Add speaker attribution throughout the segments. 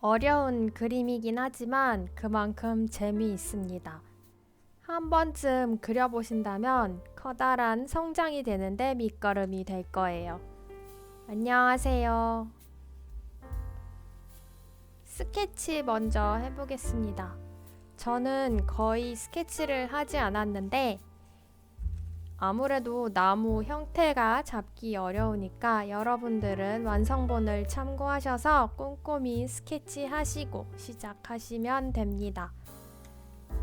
Speaker 1: 어려운 그림이긴 하지만 그만큼 재미있습니다. 한 번쯤 그려보신다면 커다란 성장이 되는데 밑거름이 될 거예요. 안녕하세요. 스케치 먼저 해보겠습니다. 저는 거의 스케치를 하지 않았는데 아무래도 나무 형태가 잡기 어려우니까 여러분들은 완성본을 참고하셔서 꼼꼼히 스케치 하시고 시작하시면 됩니다.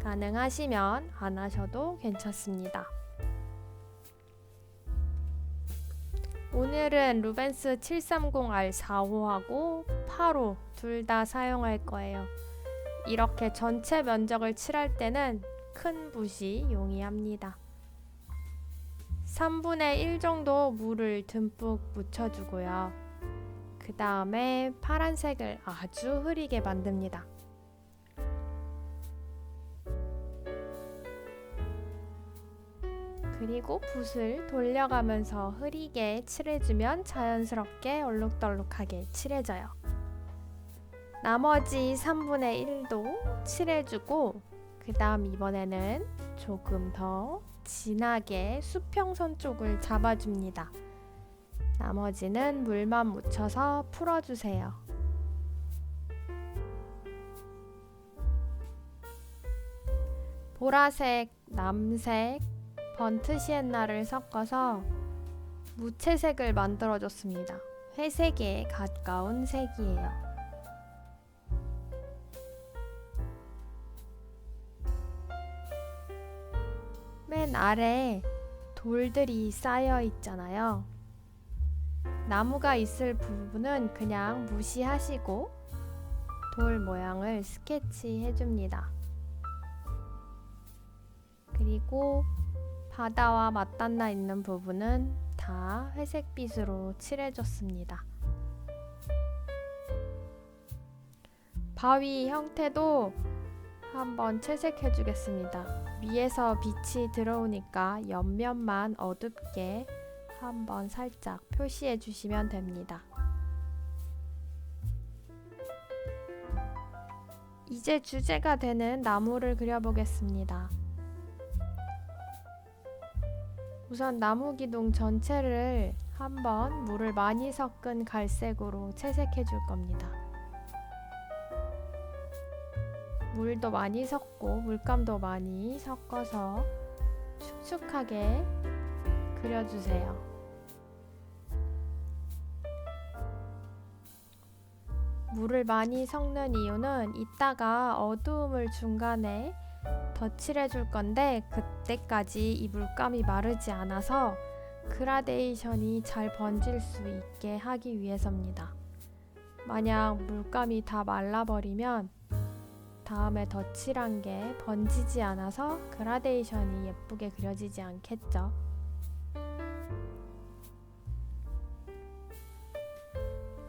Speaker 1: 가능하시면 안 하셔도 괜찮습니다. 오늘은 루벤스 730R45하고 8호 둘 다 사용할 거예요. 이렇게 전체 면적을 칠할 때는 큰 붓이 용이합니다. 3분의 1 정도 물을 듬뿍 묻혀주고요. 그 다음에 파란색을 아주 흐리게 만듭니다. 그리고 붓을 돌려가면서 흐리게 칠해주면 자연스럽게 얼룩덜룩하게 칠해져요. 나머지 3분의 1도 칠해주고 그 다음 이번에는 조금 더 진하게 수평선 쪽을 잡아줍니다. 나머지는 물만 묻혀서 풀어주세요. 보라색, 남색, 번트 시엔나를 섞어서 무채색을 만들어줬습니다. 회색에 가까운 색이에요. 맨 아래 돌들이 쌓여 있잖아요. 나무가 있을 부분은 그냥 무시하시고 돌 모양을 스케치 해줍니다. 그리고 바다와 맞닿아 있는 부분은 다 회색빛으로 칠해줬습니다. 바위 형태도 한번 채색해 주겠습니다. 위에서 빛이 들어오니까 옆면만 어둡게 한번 살짝 표시해 주시면 됩니다. 이제 주제가 되는 나무를 그려보겠습니다. 우선 나무 기둥 전체를 한번 물을 많이 섞은 갈색으로 채색해 줄 겁니다. 물도 많이 섞고 물감도 많이 섞어서 축축하게 그려주세요. 물을 많이 섞는 이유는 이따가 어두움을 중간에 덧칠해 줄 건데 그때까지 이 물감이 마르지 않아서 그라데이션이 잘 번질 수 있게 하기 위해서입니다. 만약 물감이 다 말라버리면 다음에 덧칠한 게 번지지 않아서 그라데이션이 예쁘게 그려지지 않겠죠.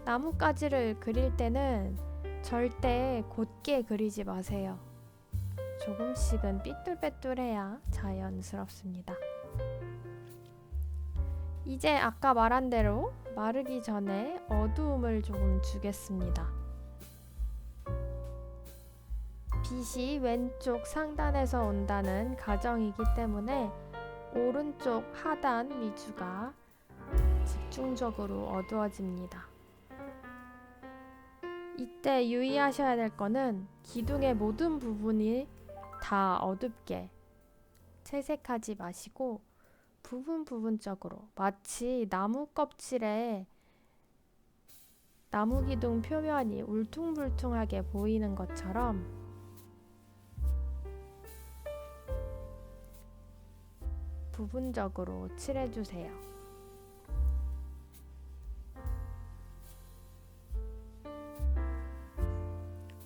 Speaker 1: 나뭇가지를 그릴 때는 절대 곧게 그리지 마세요. 조금씩은 삐뚤빼뚤해야 자연스럽습니다. 이제 아까 말한 대로 마르기 전에 어두움을 조금 주겠습니다. 빛이 왼쪽 상단에서 온다는 가정이기 때문에 오른쪽 하단 위주가 집중적으로 어두워집니다. 이때 유의하셔야 될 거는 기둥의 모든 부분이 다 어둡게 채색하지 마시고 부분적으로 마치 나무 껍질에 나무 기둥 표면이 울퉁불퉁하게 보이는 것처럼 부분적으로 칠해주세요.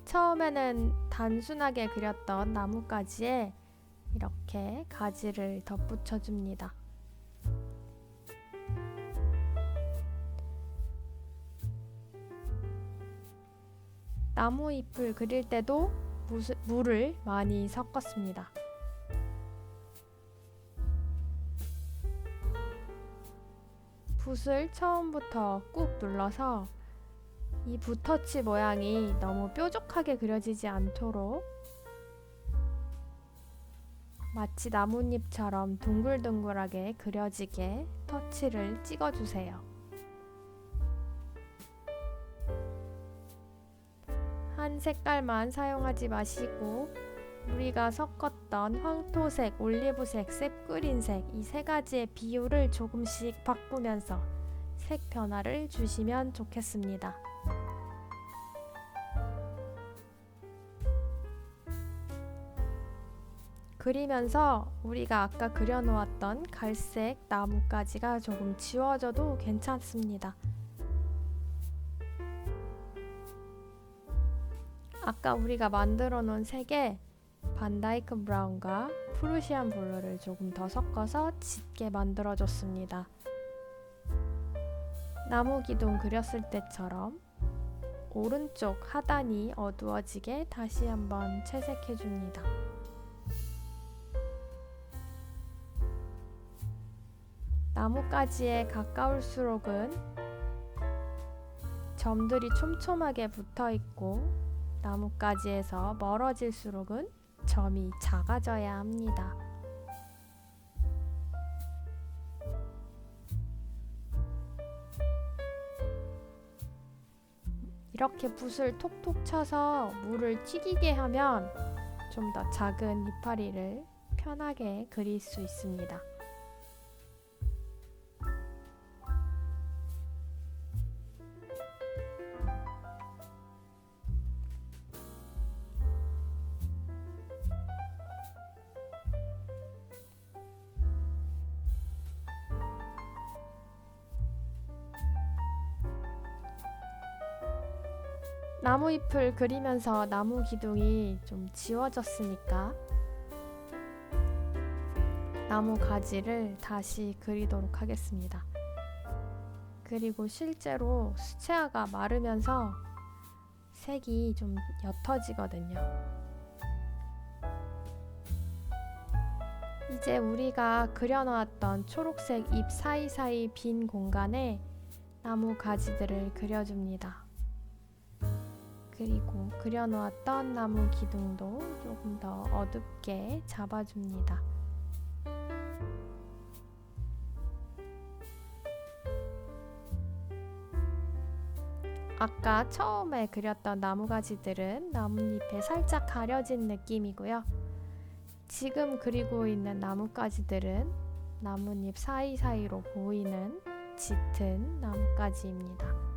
Speaker 1: 처음에는 단순하게 그렸던 나뭇가지에 이렇게 가지를 덧붙여 줍니다. 나무 잎을 그릴 때도 물을 많이 섞었습니다. 붓을 처음부터 꾹 눌러서 이 붓터치 모양이 너무 뾰족하게 그려지지 않도록 마치 나뭇잎처럼 둥글둥글하게 그려지게 터치를 찍어주세요. 한 색깔만 사용하지 마시고 우리가 섞었던 황토색, 올리브색, 셉그린색 이 세 가지의 비율을 조금씩 바꾸면서 색 변화를 주시면 좋겠습니다. 그리면서 우리가 아까 그려놓았던 갈색 나뭇가지가 조금 지워져도 괜찮습니다. 아까 우리가 만들어 놓은 색에 반다이크 브라운과 프루시안 블루를 조금 더 섞어서 짙게 만들어 줬습니다. 나무 기둥 그렸을 때처럼 오른쪽 하단이 어두워지게 다시 한번 채색해 줍니다. 나뭇가지에 가까울수록은 점들이 촘촘하게 붙어 있고 나뭇가지에서 멀어질수록은 점이 작아져야 합니다. 이렇게 붓을 톡톡 쳐서 물을 튀기게 하면 좀 더 작은 이파리를 편하게 그릴 수 있습니다. 나무잎을 그리면서 나무 기둥이 좀 지워졌으니까 나무 가지를 다시 그리도록 하겠습니다. 그리고 실제로 수채화가 마르면서 색이 좀 옅어지거든요. 이제 우리가 그려놓았던 초록색 잎 사이사이 빈 공간에 나무 가지들을 그려줍니다. 그리고 그려놓았던 나무 기둥도 조금 더 어둡게 잡아줍니다. 아까 처음에 그렸던 나무가지들은 나뭇잎에 살짝 가려진 느낌이고요. 지금 그리고 있는 나뭇가지들은 나뭇잎 사이사이로 보이는 짙은 나뭇가지입니다.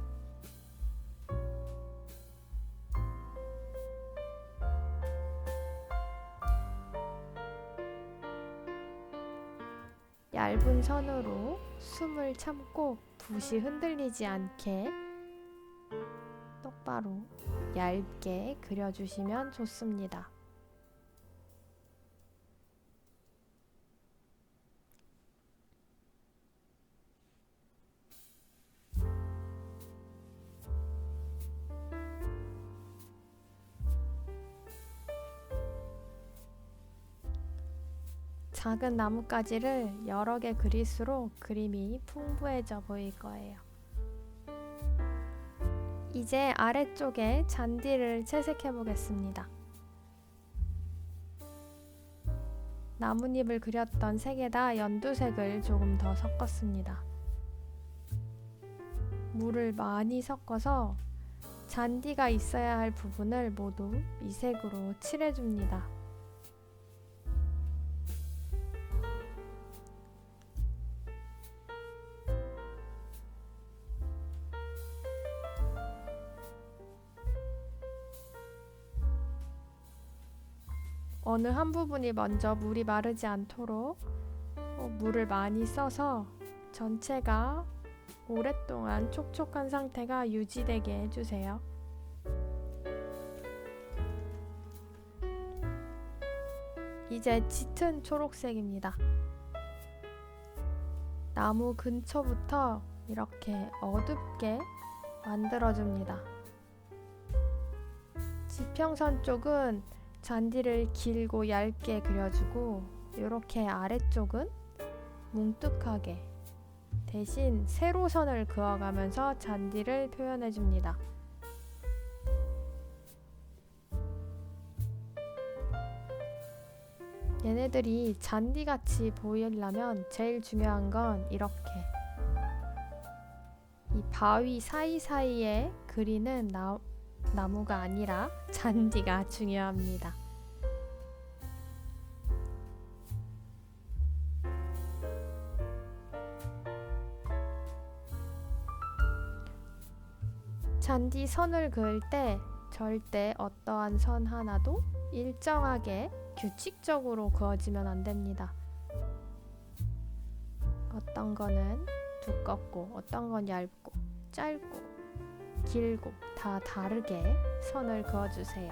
Speaker 1: 얇은 선으로 숨을 참고 붓이 흔들리지 않게 똑바로 얇게 그려주시면 좋습니다. 작은 나뭇가지를 여러 개 그릴수록 그림이 풍부해져 보일 거예요. 이제 아래쪽에 잔디를 채색해 보겠습니다. 나뭇잎을 그렸던 색에다 연두색을 조금 더 섞었습니다. 물을 많이 섞어서 잔디가 있어야 할 부분을 모두 이 색으로 칠해줍니다. 어느 한 부분이 먼저 물이 마르지 않도록 물을 많이 써서 전체가 오랫동안 촉촉한 상태가 유지되게 해주세요. 이제 짙은 초록색입니다. 나무 근처부터 이렇게 어둡게 만들어줍니다. 지평선 쪽은 잔디를 길고 얇게 그려주고 이렇게 아래쪽은 뭉툭하게 대신 세로선을 그어가면서 잔디를 표현해줍니다. 얘네들이 잔디같이 보이려면 제일 중요한 건 이렇게 이 바위 사이사이에 그리는 나무가 아니라 잔디가 중요합니다. 잔디 선을 그을 때 절대 어떠한 선 하나도 일정하게 규칙적으로 그어지면 안 됩니다. 어떤 거는 두껍고 어떤 건 얇고 짧고 길고 다 다르게 선을 그어주세요.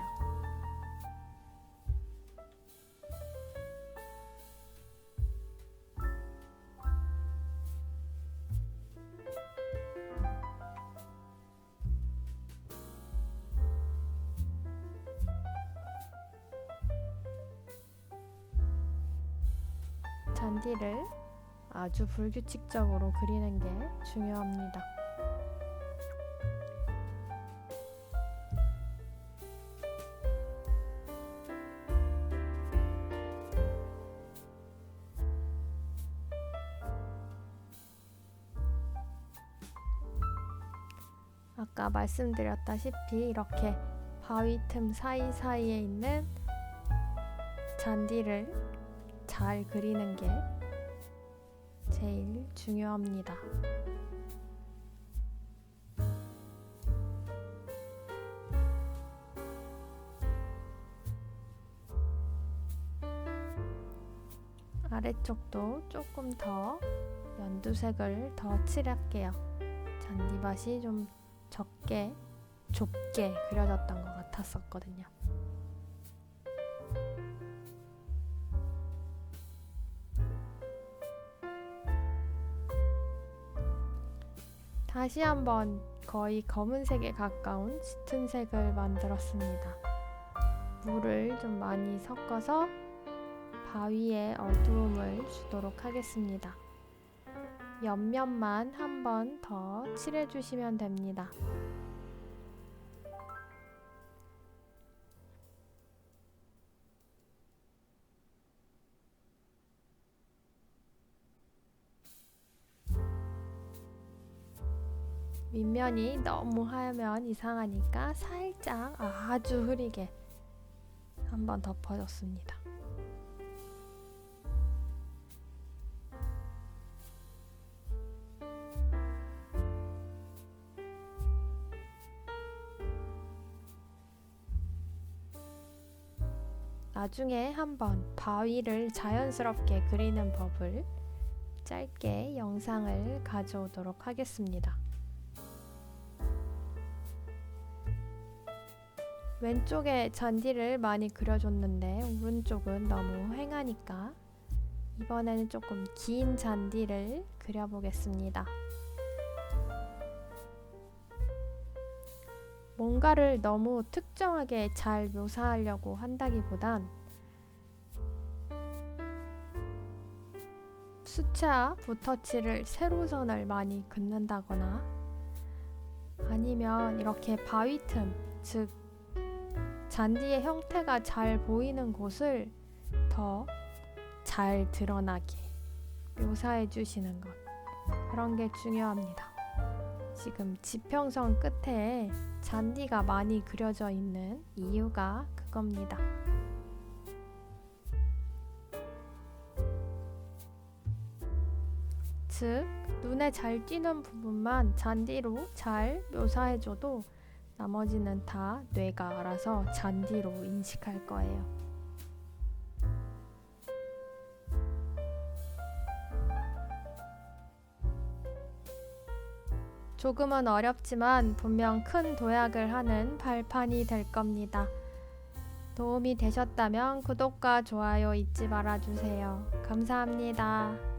Speaker 1: 잔디를 아주 불규칙적으로 그리는 게 중요합니다. 아까 말씀드렸다시피 이렇게 바위 틈 사이사이에 있는 잔디를 잘 그리는 게 제일 중요합니다. 아래쪽도 조금 더 연두색을 더 칠할게요. 잔디밭이 좀 좁게 그려졌던 것 같았었거든요. 다시 한번 거의 검은색에 가까운 짙은 색을 만들었습니다. 물을 좀 많이 섞어서 바위에 어두움을 주도록 하겠습니다. 옆면만 한 번 더 칠해주시면 됩니다. 윗면이 너무 하면 이상하니까 살짝 아주 흐리게 한 번 덮어줬습니다. 나중에 한번 바위를 자연스럽게 그리는 법을 짧게 영상을 가져오도록 하겠습니다. 왼쪽에 잔디를 많이 그려줬는데 오른쪽은 너무 휑하니까 이번에는 조금 긴 잔디를 그려보겠습니다. 뭔가를 너무 특정하게 잘 묘사하려고 한다기보단 수채화 붓터치를 세로선을 많이 긋는다거나 아니면 이렇게 바위 틈, 즉 잔디의 형태가 잘 보이는 곳을 더 잘 드러나게 묘사해 주시는 것, 그런 게 중요합니다. 지금 지평선 끝에 잔디가 많이 그려져 있는 이유가 그겁니다. 즉, 눈에 잘 띄는 부분만 잔디로 잘 묘사해줘도 나머지는 다 뇌가 알아서 잔디로 인식할 거예요. 조금은 어렵지만 분명 큰 도약을 하는 발판이 될 겁니다. 도움이 되셨다면 구독과 좋아요 잊지 말아주세요. 감사합니다.